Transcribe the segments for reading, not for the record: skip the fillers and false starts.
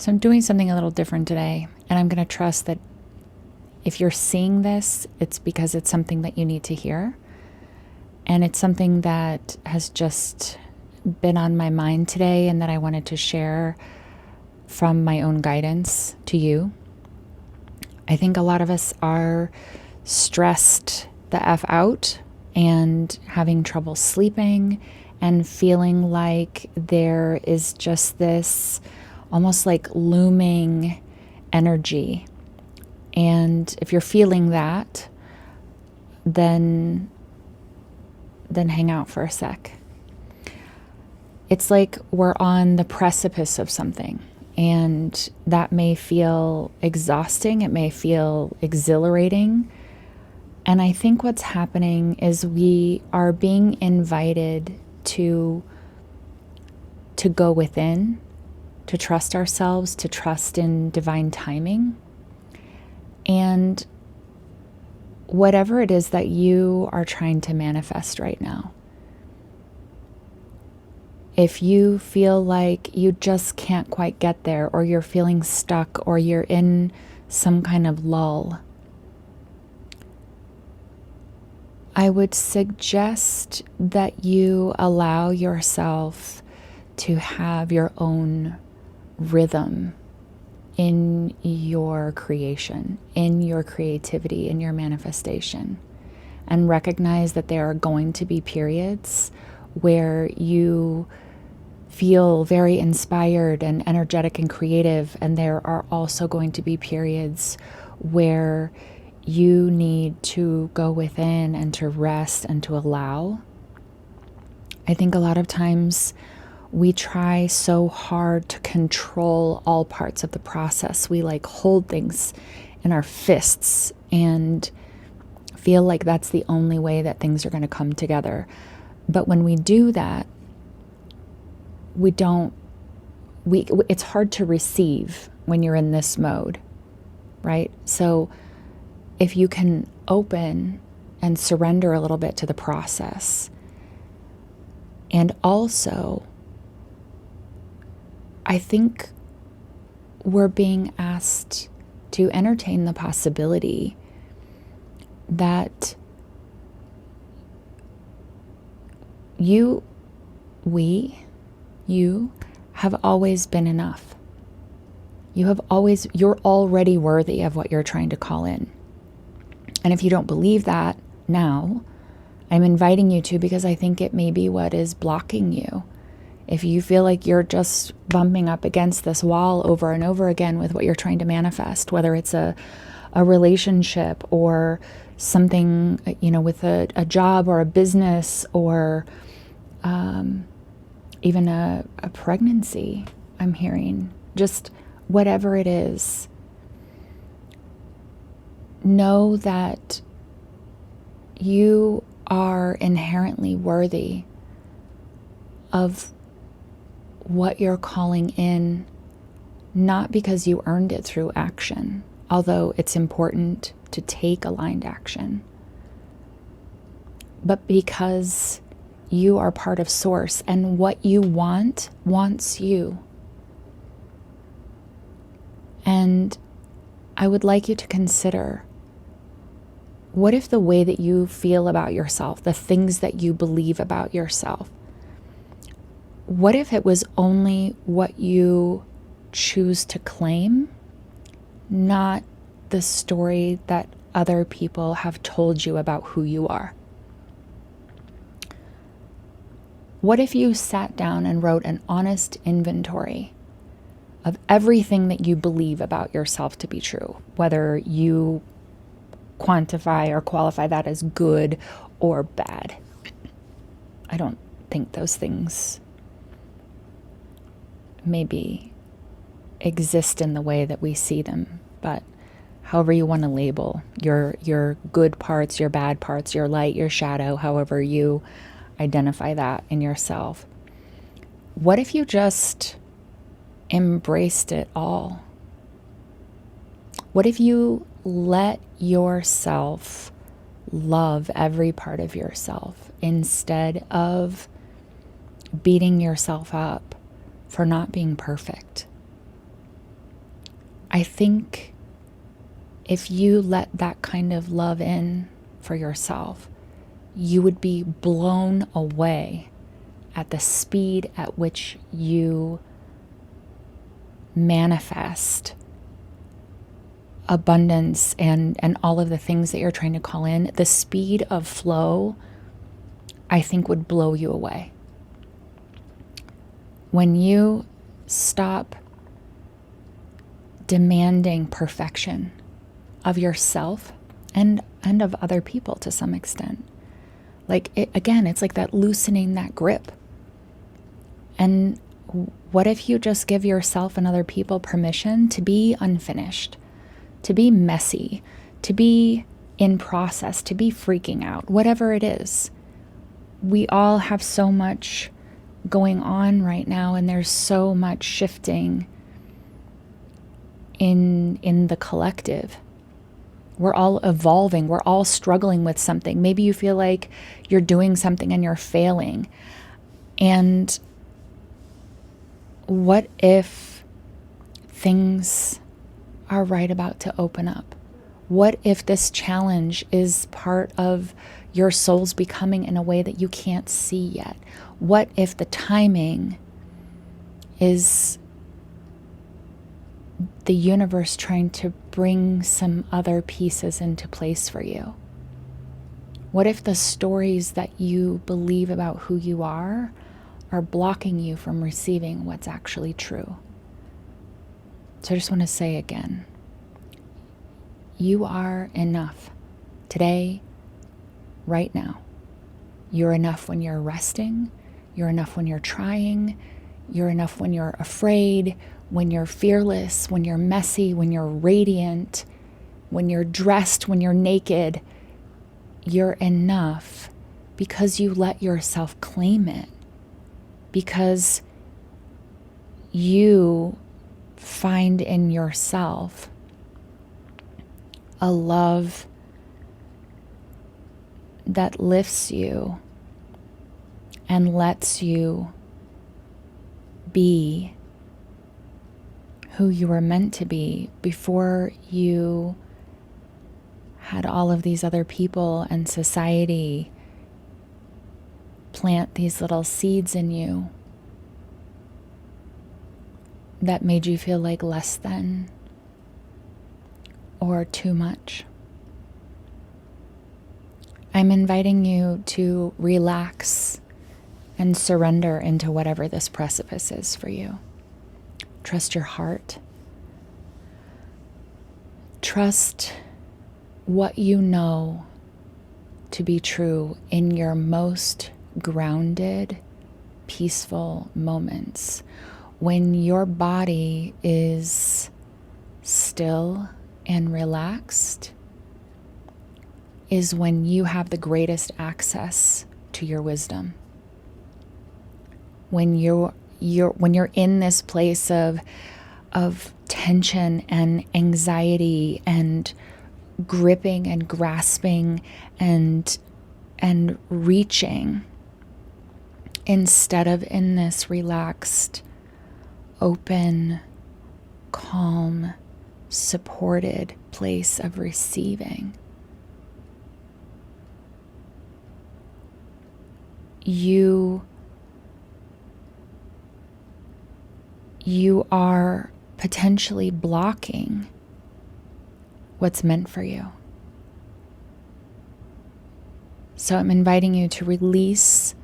So I'm doing something a little different today, and I'm going to trust that if you're seeing this, it's because it's something that you need to hear. And it's something that has just been on my mind today and that I wanted to share from my own guidance to you. I think a lot of us are stressed the F out and having trouble sleeping and feeling like there is just this almost like looming energy. And if you're feeling that, then hang out for a sec. It's like we're on the precipice of something, and that may feel exhausting, it may feel exhilarating. And I think what's happening is we are being invited to go within, to trust ourselves, to trust in divine timing. And whatever it is that you are trying to manifest right now, if you feel like you just can't quite get there, or you're feeling stuck, or you're in some kind of lull, I would suggest that you allow yourself to have your own rhythm in your creation, in your creativity, in your manifestation, and recognize that there are going to be periods where you feel very inspired and energetic and creative, and there are also going to be periods where you need to go within and to rest and to allow. I think a lot of times we try so hard to control all parts of the process. We like hold things in our fists and feel like that's the only way that things are going to come together. But when we do that, it's hard to receive when you're in this mode, right? So if you can open and surrender a little bit to the process, and also I think we're being asked to entertain the possibility that you have always been enough. You're already worthy of what you're trying to call in. And if you don't believe that now, I'm inviting you to, because I think it may be what is blocking you. If you feel like you're just bumping up against this wall over and over again with what you're trying to manifest, whether it's a relationship or something, with a job or a business, or even a pregnancy, I'm hearing, just whatever it is, know that you are inherently worthy of what you're calling in, not because you earned it through action, although it's important to take aligned action, but because you are part of Source, and what you wants you. And I would like you to consider, what if the way that you feel about yourself, the things that you believe about yourself, what if it was only what you choose to claim, not the story that other people have told you about who you are? What if you sat down and wrote an honest inventory of everything that you believe about yourself to be true, whether you quantify or qualify that as good or bad? I don't think those things maybe exist in the way that we see them, but however you want to label your good parts, your bad parts, your light, your shadow, however you identify that in yourself. What if you just embraced it all? What if you let yourself love every part of yourself instead of beating yourself up for not being perfect? I think if you let that kind of love in for yourself, you would be blown away at the speed at which you manifest abundance and all of the things that you're trying to call in. The speed of flow, I think, would blow you away. When you stop demanding perfection of yourself and of other people to some extent. It's like that loosening that grip. And what if you just give yourself and other people permission to be unfinished, to be messy, to be in process, to be freaking out, whatever it is. We all have so much going on right now, and there's so much shifting in the collective. We're all evolving. We're all struggling with something. Maybe you feel like you're doing something and you're failing. And what if things are right about to open up? What if this challenge is part of your soul's becoming in a way that you can't see yet? What if the timing is the universe trying to bring some other pieces into place for you? What if the stories that you believe about who you are blocking you from receiving what's actually true? So I just want to say again, you are enough today, right now. You're enough when you're resting. You're enough when you're trying. You're enough when you're afraid, when you're fearless, when you're messy, when you're radiant, when you're dressed, when you're naked. You're enough because you let yourself claim it, because you find in yourself a love that lifts you and lets you be who you were meant to be before you had all of these other people and society plant these little seeds in you that made you feel like less than or too much. I'm inviting you to relax and surrender into whatever this precipice is for you. Trust your heart. Trust what you know to be true in your most grounded, peaceful moments. When your body is still and relaxed is when you have the greatest access to your wisdom. When you're in this place of tension and anxiety and gripping and grasping and reaching, instead of in this relaxed, open, calm, supported place of receiving, you are potentially blocking what's meant for you. So I'm inviting you to release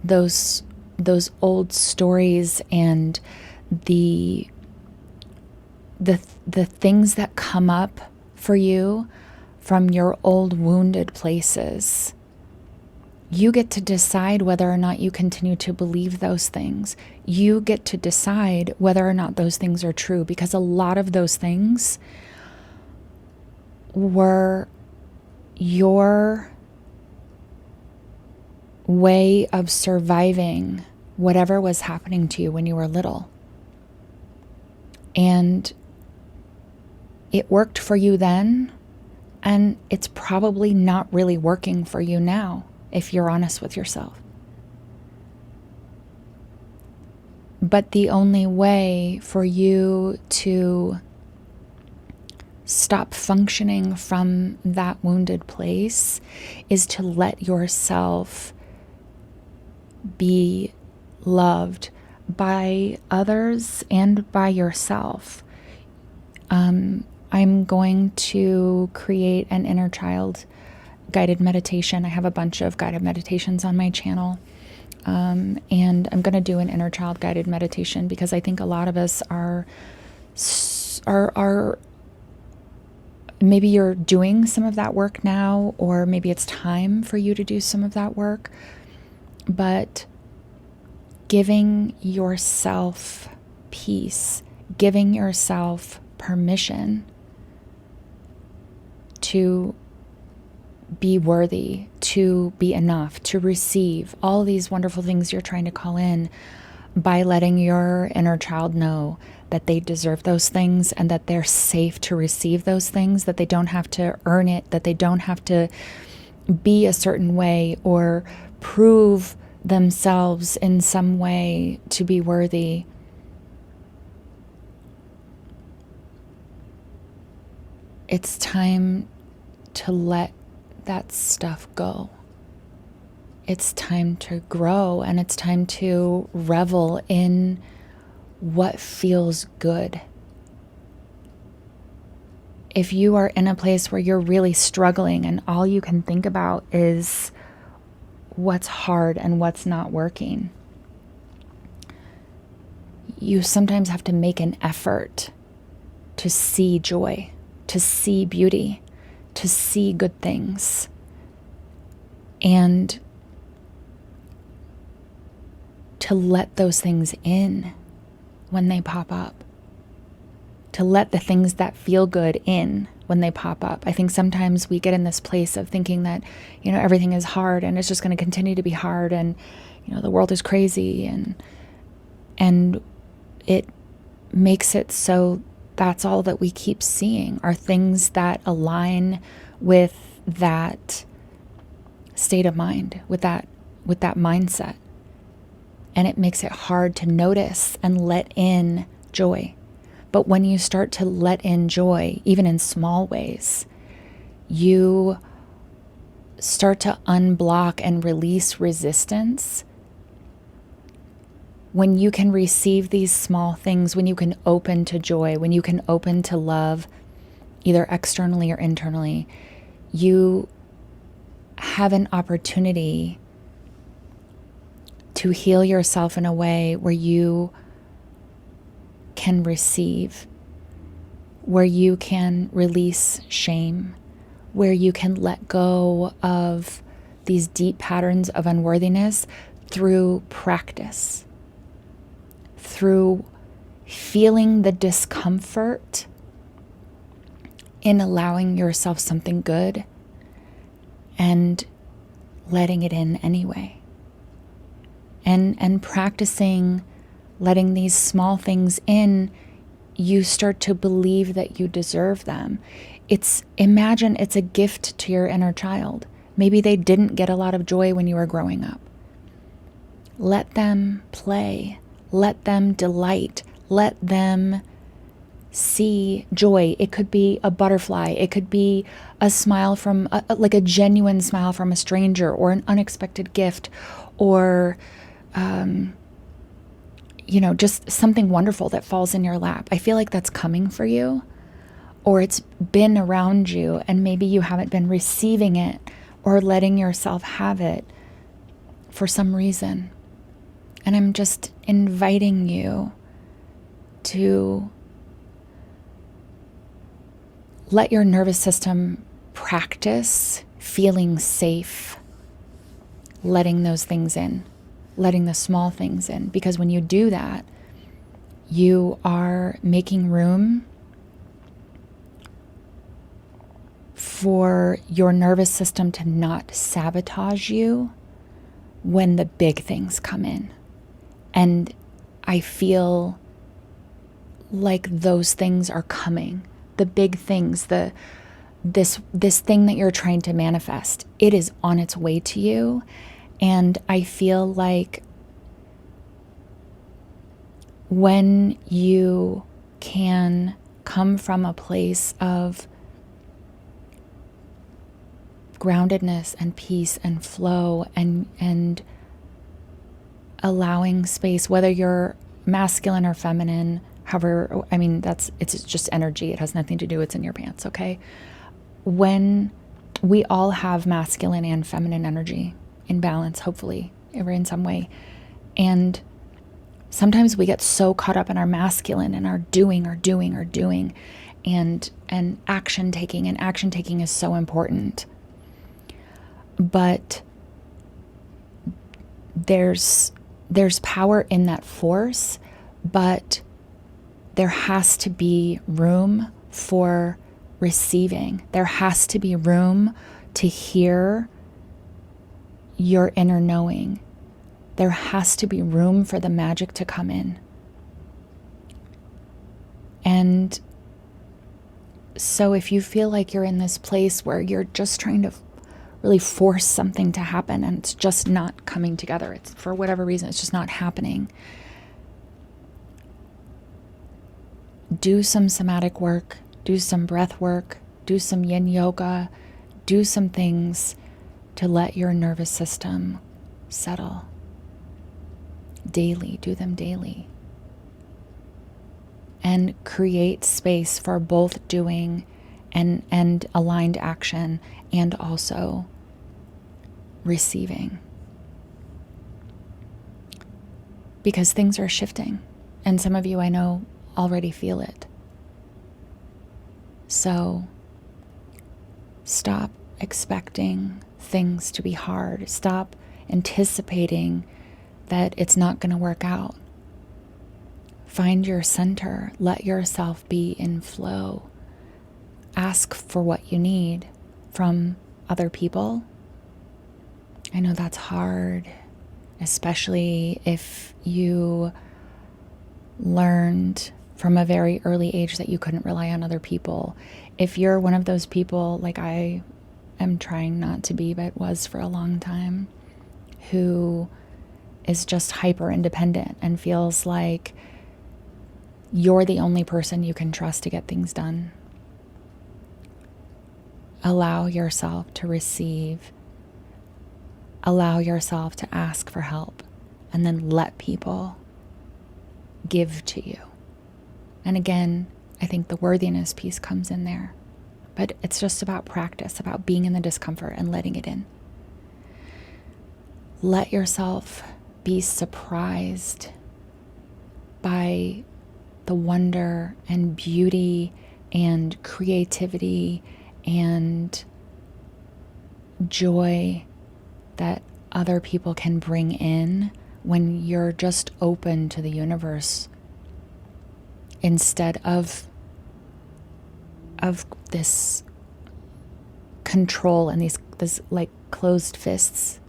those old stories and the things that come up for you from your old wounded places. You get to decide whether or not you continue to believe those things. You get to decide whether or not those things are true, because a lot of those things were your way of surviving whatever was happening to you when you were little. And it worked for you then, and it's probably not really working for you now, if you're honest with yourself. But the only way for you to stop functioning from that wounded place is to let yourself be loved by others and by yourself. I'm going to create an inner child guided meditation. I have a bunch of guided meditations on my channel. And I'm going to do an inner child guided meditation because I think a lot of us are maybe you're doing some of that work now, or maybe it's time for you to do some of that work. But giving yourself peace, giving yourself permission to be worthy, to be enough, to receive all these wonderful things you're trying to call in, by letting your inner child know that they deserve those things and that they're safe to receive those things, that they don't have to earn it, that they don't have to be a certain way or prove themselves in some way to be worthy. It's time to let that stuff go. It's time to grow, and it's time to revel in what feels good. If you are in a place where you're really struggling and all you can think about is what's hard and what's not working, you sometimes have to make an effort to see joy, to see beauty, to see good things. And to let those things in when they pop up. To let the things that feel good in when they pop up. I think sometimes we get in this place of thinking that, everything is hard and it's just going to continue to be hard, and, the world is crazy, and it makes it so that's all that we keep seeing are things that align with that state of mind, with that mindset. And it makes it hard to notice and let in joy. But when you start to let in joy, even in small ways, you start to unblock and release resistance. When you can receive these small things, when you can open to joy, when you can open to love, either externally or internally, you have an opportunity to heal yourself in a way where you can receive, where you can release shame, where you can let go of these deep patterns of unworthiness through practice, through feeling the discomfort in allowing yourself something good and letting it in anyway. And practicing letting these small things in, you start to believe that you deserve them. Imagine it's a gift to your inner child. Maybe they didn't get a lot of joy when you were growing up. Let them play. Let them delight. Let them see joy. It could be a butterfly. It could be a smile from, like a genuine smile from a stranger, or an unexpected gift, or just something wonderful that falls in your lap. I feel like that's coming for you, or it's been around you and maybe you haven't been receiving it or letting yourself have it for some reason. And I'm just inviting you to let your nervous system practice feeling safe, letting those things in, letting the small things in. Because when you do that, you are making room for your nervous system to not sabotage you when the big things come in. And I feel like those things are coming. The big things, this thing that you're trying to manifest, it is on its way to you. And I feel like when you can come from a place of groundedness and peace and flow and allowing space, whether you're masculine or feminine, however, I mean, it's just energy. It has nothing to do with what's in your pants, okay? When we all have masculine and feminine energy in balance, hopefully, or in some way. And sometimes we get so caught up in our masculine and our doing, and action taking. And action taking is so important. But there's power in that force, but there has to be room for receiving. There has to be room to hear your inner knowing. There has to be room for the magic to come in. And so if you feel like you're in this place where you're just trying to really force something to happen and it's just not coming together, it's for whatever reason, it's just not happening, do some somatic work, do some breath work, do some yin yoga, do some things to let your nervous system settle. Daily, do them daily. And create space for both doing and aligned action and also receiving. Because things are shifting. And some of you I know already feel it. So stop expecting things to be hard. Stop anticipating that it's not going to work out. Find your center. Let yourself be in flow. Ask for what you need from other people. I know that's hard, especially if you learned from a very early age that you couldn't rely on other people. If you're one of those people, like I am trying not to be, but was for a long time, who is just hyper independent and feels like you're the only person you can trust to get things done. Allow yourself to receive. Allow yourself to ask for help, and then let people give to you. And again, I think the worthiness piece comes in there. But it's just about practice, about being in the discomfort and letting it in. Let yourself be surprised by the wonder and beauty and creativity and joy that other people can bring in when you're just open to the universe instead of this control and this like closed fists.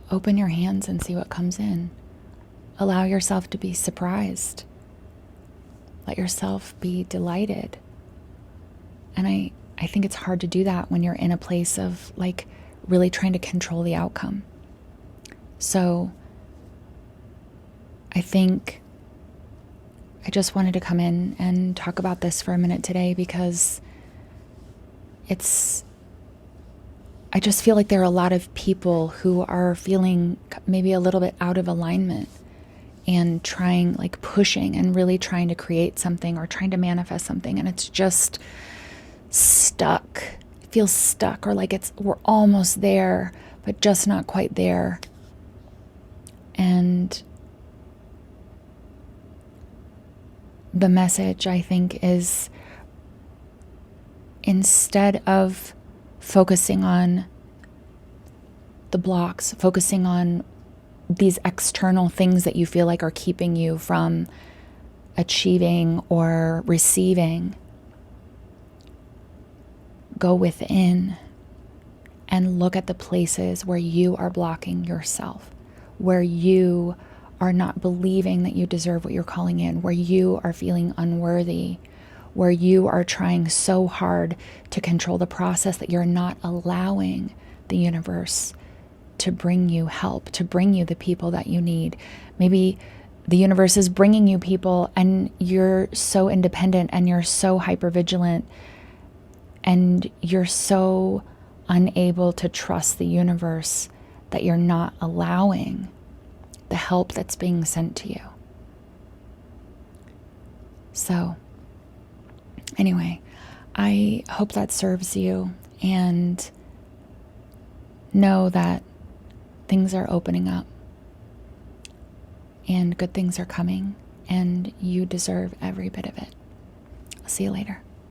Open your hands and see what comes in. Allow yourself to be surprised. Let yourself be delighted. And I think it's hard to do that when you're in a place of like really trying to control the outcome. So I think I just wanted to come in and talk about this for a minute today because I just feel like there are a lot of people who are feeling maybe a little bit out of alignment and trying, like pushing and really trying to create something or trying to manifest something, and it's just stuck. It feels stuck, or like we're almost there, but just not quite there. And the message, I think, is instead of focusing on the blocks, focusing on these external things that you feel like are keeping you from achieving or receiving, go within and look at the places where you are blocking yourself, where you are not believing that you deserve what you're calling in, where you are feeling unworthy, where you are trying so hard to control the process that you're not allowing the universe to bring you help, to bring you the people that you need. Maybe the universe is bringing you people and you're so independent and you're so hypervigilant and you're so unable to trust the universe that you're not allowing the help that's being sent to you. So, anyway, I hope that serves you, and know that things are opening up and good things are coming, and you deserve every bit of it. I'll see you later.